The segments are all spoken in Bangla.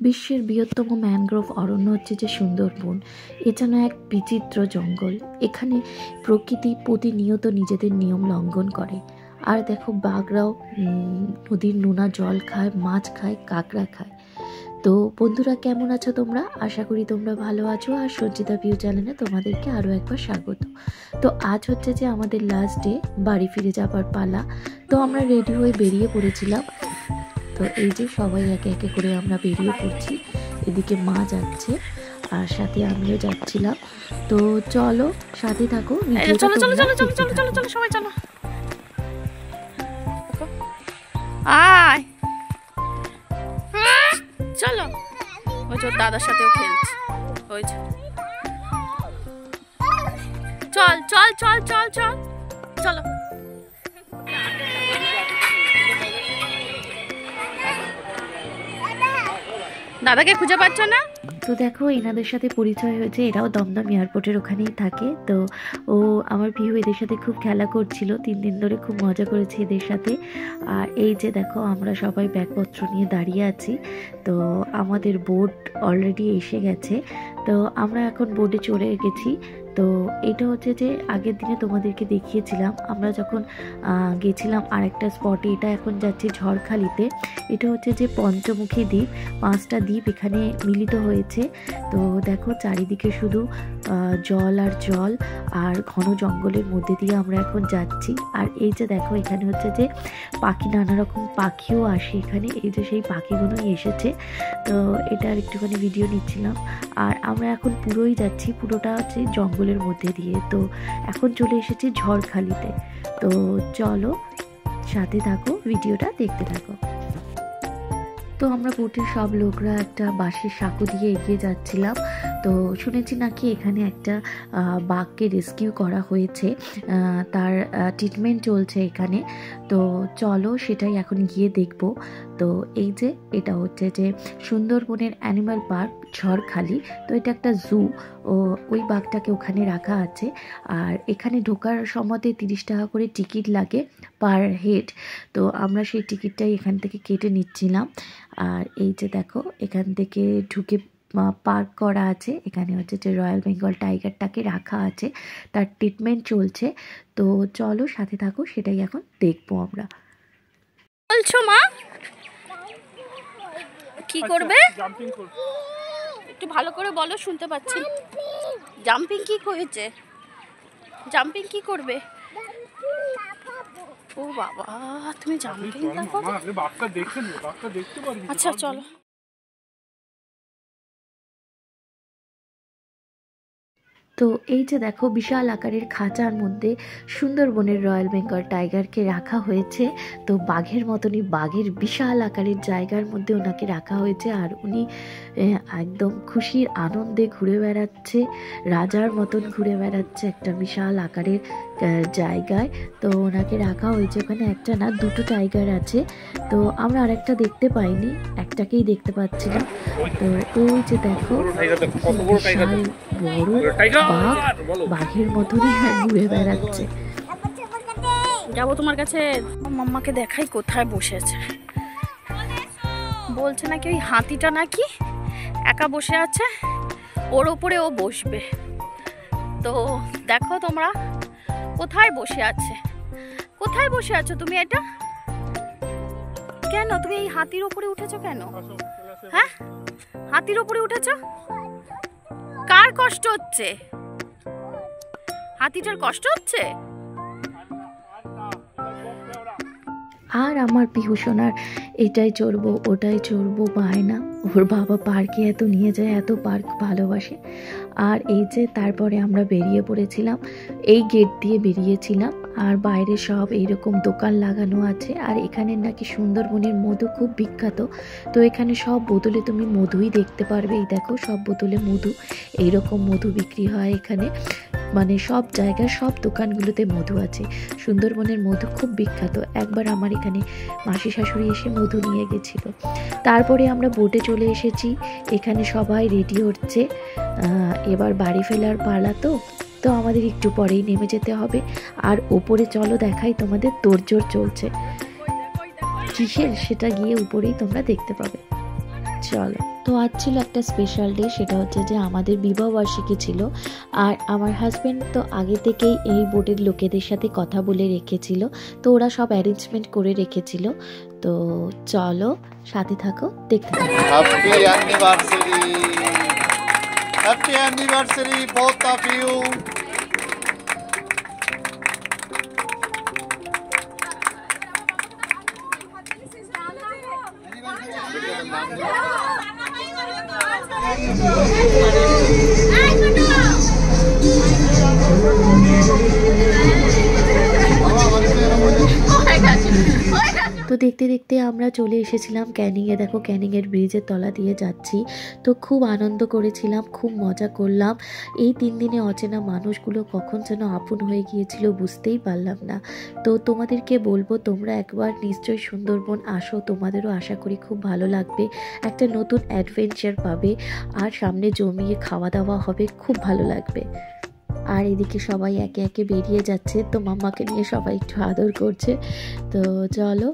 বিশ্বের বৃহত্তম ম্যানগ্রোভ অরণ্য হচ্ছে যে সুন্দরবন। এটা না এক বিচিত্র জঙ্গল। এখানে প্রকৃতি প্রতিনিয়ত নিজেদের নিয়ম লঙ্ঘন করে। আর দেখো বাঘরাও নদীর নোনা জল খায়, মাছ খায়, কাঁকড়া খায়। তো বন্ধুরা, কেমন আছো তোমরা? আশা করি তোমরা ভালো আছো। আর সঞ্চিতা ভিউ চ্যানেলে তোমাদেরকে আরও একবার স্বাগত। তো আজ হচ্ছে যে আমাদের লাস্ট ডে, বাড়ি ফিরে যাবার পালা। তো আমরা রেডি হয়ে বেরিয়ে পড়েছিলাম। তো এই যে সবাই একে একে করে আমরা বেরিয়ে পড়ছি। এদিকে মা যাচ্ছে আর সাথে আমিও যাচ্ছিলাম। তো চলো সাথে থাকো, চলো চলো চলো চলো চলো চলো চলো সবাই চলো। আয় চলো। ওই যে দাদার সাথেও খেলছে। ওই যে চল চল চল চল চল চলো। দাদাকে খুঁজে পাচ্ছ না? তো দেখো এনাদের সাথে পরিচয় হয়েছে। এরাও দমদম এয়ারপোর্টের ওখানেই থাকে। তো ও আমার পিহু এদের সাথে খুব খেলা করছিল। 3 দিন ধরে খুব মজা করেছি এদের সাথে। আর এই যে দেখো আমরা সবাই ব্যাগপত্র নিয়ে দাঁড়িয়ে আছি। তো আমাদের বোট অলরেডি এসে গেছে। তো আমরা এখন বোটে চড়ে গেছি। তো এটা হচ্ছে যে আগের দিনে তোমাদেরকে দেখিয়েছিলাম আমরা যখন গেছিলাম আরেকটা স্পটে। এটা এখন যাচ্ছে ঝড়খালিতে। এটা হচ্ছে যে পঞ্চমুখী দ্বীপ। 5টা দ্বীপ এখানে মিলিত হয়েছে। তো দেখো চারিদিকে শুধু জল আর জল আর ঘন জঙ্গলের মধ্যে দিয়ে আমরা এখন যাচ্ছি। আর এই যে দেখো এখানে হচ্ছে যে পাখি, নানা রকম পাখিও আসে এখানে। এই যে সেই পাখিগুলোই এসেছে। তো এটার একটুখানি ভিডিও নিচ্ছিলাম। আর আমরা এখন পুরোই যাচ্ছি, পুরোটা হচ্ছে জঙ্গলের মধ্যে দিয়ে। তো এখন চলে এসেছি ঝড়খালিতে। তো চলো সাথে থাকো, ভিডিওটা দেখতে থাকো। তো আমরা বোটের সব লোকরা একটা বাঁশের সাঁকো দিয়ে এগিয়ে যাচ্ছিলাম। তো শুনেছি নাকি এখানে একটা বাঘকে রেস্কিউ করা হয়েছে, তার ট্রিটমেন্ট চলছে এখানে। তো চলো সেটাই এখন গিয়ে দেখব। তো এই যে এটা হচ্ছে যে সুন্দরবনের অ্যানিম্যাল পার্ক ঝড়খালি। তো এটা একটা জু। ওই বাঘটাকে ওখানে রাখা আছে। আর এখানে ঢোকার সময়তে 30 টাকা করে টিকিট লাগে পার হেড। তো আমরা সেই টিকিটটাই এখান থেকে কেটে নিচ্ছিলাম। আর এই যে দেখো এখান থেকে ঢুকে পার্ক করা আছে। এখানে হচ্ছে যে রয়্যাল বেঙ্গল টাইগারটাকে রাখা আছে, তার ট্রিটমেন্ট চলছে। তো চলো সাথে থাকো, সেটাই এখন দেখবো আমরা। বলছো মা কি করবে? একটু ভালো করে বলো, শুনতে পাচ্ছি। জাম্পিং কি হয়েছে? জাম্পিং কি করবে? ও বাবা, তুমি জাম্পিং আচ্ছা চলো। তো এই যে দেখো বিশাল আকারের খাঁচার মধ্যে সুন্দরবনের রয়্যাল বেঙ্গল টাইগারকে রাখা হয়েছে। তো বাঘের মতনই, বাঘের বিশাল আকারের জায়গার মধ্যে ওনাকে রাখা হয়েছে। আর উনি একদম খুশির আনন্দে ঘুরে বেড়াচ্ছে, রাজার মতন ঘুরে বেড়াচ্ছে একটা বিশাল আকারের জায়গায়। তো ওনাকে রাখা হয়েছে ওখানে। একটা না, 2টো টাইগার আছে। তো আমরা আরেকটা দেখতে পাইনি, একটাকেই দেখতে পাচ্ছিলাম। তো এই যে দেখো বিশাল বড় বাঘ, বাঘের মতনই ঘুরে বেড়াচ্ছে। যাবো তোমার কাছে। মাম্মাকে দেখাই কোথায় বসেছে। বলছে নাকি ওই হাতিটা নাকি একা বসে আছে, ওর ওপরে ও বসবে। তো দেখো তোমরা কোথায় বসে আছে। কোথায় বসে আছো তুমি? এটা কেন তুমি এই হাতির ওপরে উঠেছো কেন? হ্যাঁ, হাতির ওপরে উঠেছো? কার কষ্ট হচ্ছে? হাতিটার কষ্ট হচ্ছে? আর আমার পিহু সোনার এটাই চড়বো ওটাই চড়বো বায়না। ওর বাবা পার্কে এত নিয়ে যায়, এত পার্ক ভালোবাসে। আর এই যে তারপরে আমরা বেরিয়ে পড়েছিলাম, এই গেট দিয়ে বেরিয়েছিলাম। আর বাইরে সব এইরকম দোকান লাগানো আছে। আর এখানে নাকি সুন্দরবনের মধু খুব বিখ্যাত। তো এখানে সব বোতলে তুমি মধুই দেখতে পারবে। এই দেখো সব বোতলে মধু, এইরকম মধু বিক্রি হয় এখানে। মানে সব জায়গায় সব দোকানগুলোতে মধু আছে। সুন্দরবনের মধু খুব বিখ্যাত। একবার আমার এখানে মাসি শাশুড়ি এসে মধু নিয়ে গেছিল। তারপরে আমরা বোটে চলে এসেছি। এখানে সবাই রেডি হচ্ছে, এবার বাড়ি ফেরার পালা। তো আমাদের একটু পরেই নেমে যেতে হবে। আর ওপরে চলো দেখাই তোমাদের, তোড়জোড় চলছে কিসের সেটা গিয়ে উপরেই তোমরা দেখতে পাবে। চলো, তো আজ ছিল একটা স্পেশাল ডে, সেটা হচ্ছে যে আমাদের বিবাহবার্ষিকী ছিল। আর আমার হাজব্যান্ড তো আগে থেকেই এই বোটের লোকেদের সাথে কথা বলে রেখেছিল, তো ওরা সব অ্যারেঞ্জমেন্ট করে রেখেছিল। তো চলো সাথে থাকো, দেখতে থাকো। Happy anniversary, happy anniversary both of you. তো দেখতে দেখতে আমরা চলে এসেছিলাম ক্যানিংয়ে। দেখো ক্যানিংয়ের ব্রিজের তলা দিয়ে যাচ্ছি, তো খুব আনন্দ করেছিলাম, খুব মজা করলাম। এই 3 দিনে অচেনা মানুষগুলো কখন যেন আপন হয়ে গিয়েছিল বুঝতেই পারলাম না। তো তোমাদেরকে বলবো তোমরা একবার নিশ্চয়ই সুন্দরবন আসো, তোমাদেরও আশা করি খুব ভালো লাগবে, একটা নতুন অ্যাডভেঞ্চার পাবে, আর সামনে জমিয়ে খাওয়া দাওয়া হবে, খুব ভালো লাগবে। আর এদিকে সবাই একে একে বেরিয়ে যাচ্ছে, তো মাম্মাকে নিয়ে সবাই একটু আদর করছে। তো চলো।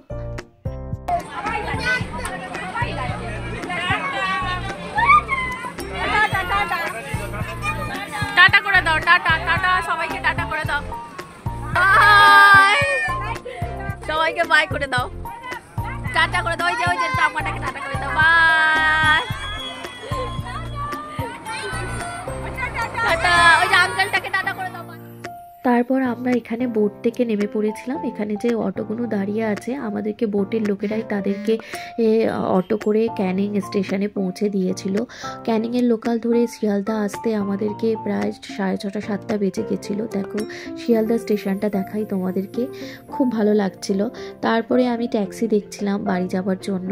টাটা করে দাও, টাটা টাটা, সবাইকে টাটা করে দাও, বাই, সবাইকে বাই করে দাও, টাটা করে দাও, ওই যে টামাটাকে টাটা করে দাও, বাই, টাটা, ওই যে আঙ্কেলটাকে টাটা করে দাও। তারপর আমরা এখানে বোট থেকে নেমে পড়েছিলাম। এখানে যে অটোগুলো দাঁড়িয়ে আছে আমাদেরকে বোটের লোকেরাই তাদেরকে অটো করে ক্যানিং স্টেশনে পৌঁছে দিয়েছিল। ক্যানিংয়ের লোকাল ধরে শিয়ালদা আসতে আমাদেরকে প্রায় 6:30 7টা বেজে গেছিলো। দেখো শিয়ালদা স্টেশনটা দেখাই তোমাদেরকে, খুব ভালো লাগছিল। তারপরে আমি ট্যাক্সি দেখছিলাম বাড়ি যাবার জন্য।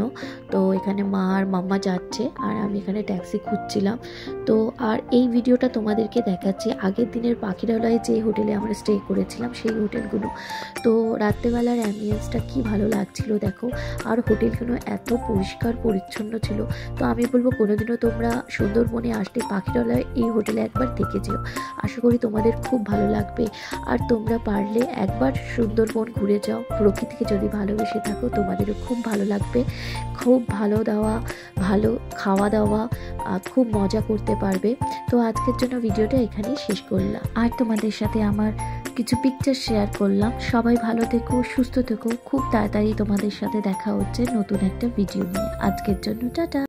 তো এখানে মা আর মাম্মা যাচ্ছে, আর আমি এখানে ট্যাক্সি খুঁজছিলাম। তো আর এই ভিডিওটা তোমাদেরকে দেখাচ্ছি আগের দিনের পাখিরালয়ে যে হোটেলে আমরা স্টে করেছিলাম সেই হোটেলগুলো। তো রাত্রেবেলার অ্যাম্বিয়েন্সটা কি ভালো লাগছিল দেখো, আর হোটেলগুলো এত পরিষ্কার পরিচ্ছন্ন ছিল। তো আমি বলবো কোনোদিনও তোমরা সুন্দরবনে আসলে পাখিরালয়ে এই হোটেলে একবার থেকে যেও, আশা করি তোমাদের খুব ভালো লাগবে। আর তোমরা পারলে একবার সুন্দরবন ঘুরে যাও, প্রকৃতিকে যদি ভালোবেসে থাকো তোমাদেরও খুব ভালো লাগবে। খুব ভালো ভালো খাওয়া দাওয়া, খুব মজা করতে পারবে। তো আজকের জন্য ভিডিওটা এখানেই শেষ করলাম, আর তোমাদের সাথে আমার কিছু পিকচার শেয়ার করলাম। সবাই ভালো থেকো, সুস্থ থেকো, খুব তাড়াতাড়ি তোমাদের সাথে দেখা হচ্ছে নতুন একটা ভিডিও নিয়ে। আজকের জন্য টাটা।